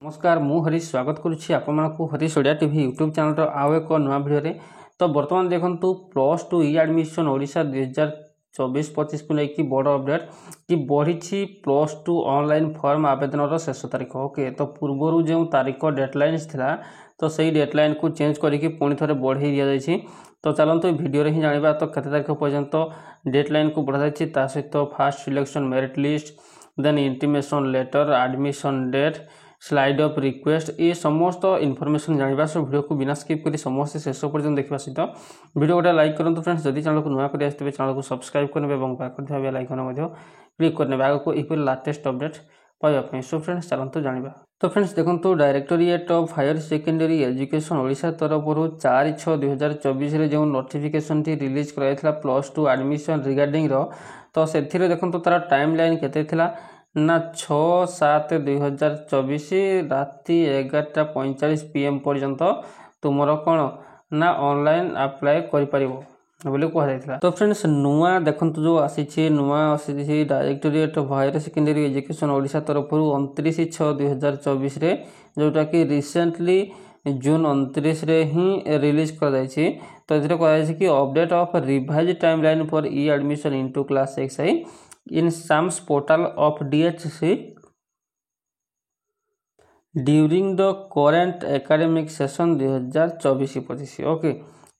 नमस्कार मु हरीश स्वागत करुच्ची आपको Harish Odia TV YouTube channel आउ एक नुआ भिडियो तो बर्तमान देखो +2 इ एडमिशन ओडिशा 2024-25 को लेकिन बड़ अपडेट कि बढ़ी +2 ऑनलाइन फॉर्म आवेदन शेष तारीख। ओके तो पूर्वर जो तारीख डेडलाइन था तो सही डेडलाइन को चेंज करके पुणी थे बढ़ई दि जाए। तो चलते भिडियो ही जाना तो केते तारीख पर्यंत डेडलाइन को बढ़ा जाए सहित first selection merit list then intimation letter admission date slide of request ये समस्त इनफॉरमेशन जाना सो वीडियो को बिना स्किप करी समस्त शेष पर्यटन देखा सहित वीडियो गोटे लाइक करूँ फ्रेंड्स जदि चैनल को नुआ कर चैनल को सब्सक्राइब करेंगे और पाखर बेल आइकन क्लिक करने आगे यहपरी लाटेस्ट अपडेट पाइबा। सो फ्रेंड्स चलते जाना तो फ्रेंड्स देखो directorate of higher secondary education Odisha तरफ 4/6/2024 जो नोटिफिकेशन टी रिलीज कराइला +2 एडमिशन रिगार्डिंग तो से देखो तार टाइम लाइन केते थिला ना 6/7/2024 राति 11:45 PM पर्यंत तुमर कौन ना ऑनलाइन अप्लाई कर बोली कहुला। तो फ्रेंड्स नुआ देखो जो आसी नुआ आसी directorate of higher secondary education Odisha तरफ 29/6/2024 जोटा कि रिसेंटली जून 29 रे ही रिलीज कर जाइए। तो ये कि update of revise time line for e admission into class 6 in SAMS portal of DHC during the current academic session 2024-25। Okay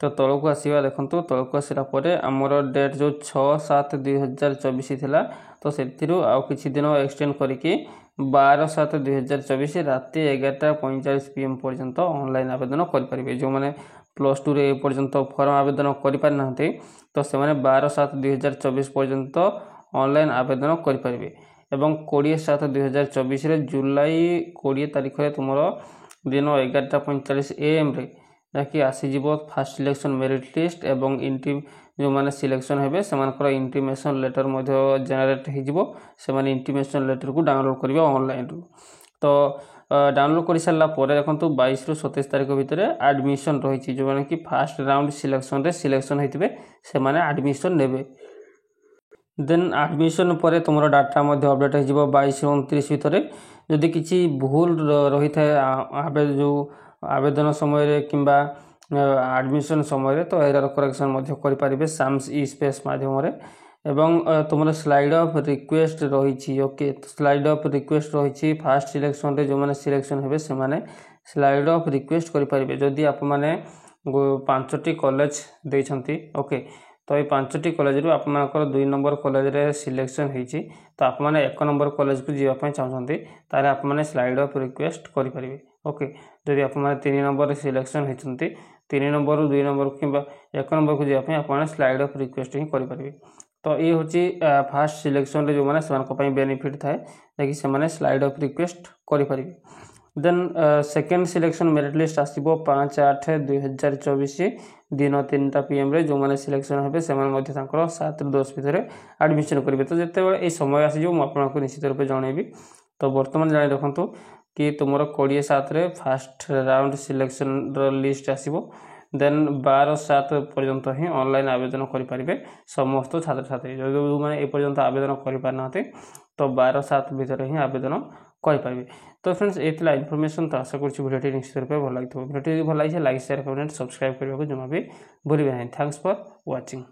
तो तौक आसवा देखो तौक आसला आमर डेट जो 6/7/2024 थिला तो से आउ किछि दिन एक्सटेंड करके 12/7/2024 राति 11:45 PM पर्यंत ऑनलाइन आवेदन करेंगे। जो मैंने +2 रे पर्यंत फॉर्म आवेदन करें तो से 12/7/2024 पर्यंत ऑनलाइन आवेदन करेंगे। 20/7/2024 जुलाई 20 तारीख में तुम दिन 11:45 AM जहाँकि आसीज फास्ट सिलेक्शन मेरिट लिस्ट एवं जो मैंने सिलेक्शन हे से इंटीमेशन लेटर जेनेट हो इंटीमेशन लेटर को डाउनलोड करेंगे ऑनलाइन। तो डाउनलोड कर सारापर देखो 22 ରୁ 27 तारीख भितर एडमिशन रही जो मैंने कि फास्ट राउंड सिलेक्शन होते से एडमिशन ने देन एडमिशन पर तुम डाटा अपडेट हो 22 ରୁ 29 भितर जदि किसी भूल रही है जो आवेदन समय किंबा एडमिशन समय तो एरर करेक्शन करेंगे साम्स ई स्पेस माध्यम एवं तुम स्लाइड ऑफ रिक्वेस्ट रही। ओके स्लाइड ऑफ रिक्वेस्ट रही फास्ट सिलेक्शन रे जो मैंने सिलेक्शन हे से स्लाइड ऑफ रिक्वेस्ट करेंगे जदि आप मैंने 5टी कॉलेज देइछंती। ओके तो ये 5टी कॉलेज रू आपनकर 2 नंबर कॉलेज रे सिलेक्शन होईची तो आप माने 1 नंबर कॉलेज को जीवा पय चाहछंती तारे आप माने स्लाइड ऑफ रिक्वेस्ट करि परिबे। ओके जदि आप माने 3 नंबर सिलेक्शन होईचंती 3 नंबर रू 2 नंबर किंबा 1 नंबर को जीवा पय आप माने स्लाइड ऑफ रिक्वेस्ट ही करि परिबे। तो ये होची फास्ट सिलेक्शन रे जो माने समान को पय बेनिफिट थाए ताकि से माने स्लाइड ऑफ रिक्वेस्ट करि परिबे। Then second selection merit list आसीबो 5/8/2024 दिन 3टा PM रे जो माने सिलेक्शन हेबे से 7 ରୁ 10 भितर एडमिशन करेंगे। तो जिते ये समय आसी आपको निश्चित रूप जनइबी। तो बर्तमान जानी रखु कि तुम 20/7 रे फास्ट राउंड सिलेक्शन लिस्ट आसीबो देन 12/7 पर्यंत ही ऑनलाइन आवेदन करेंगे समस्त छात्र छात्री जो मैंने पर्यंत आवेदन कर तो 12/7 भितर ही आवेदन करेंगे। तो फ्रेंड्स ये इनफॉरमेशन तो आशा करुँच भिडियो निश्चित रूप भल लगी भिडियो भल लगे लाइक शेयर कमेंट सब्सक्राइब करने को जमा भी भूलिए नहीं। Thanks for watching.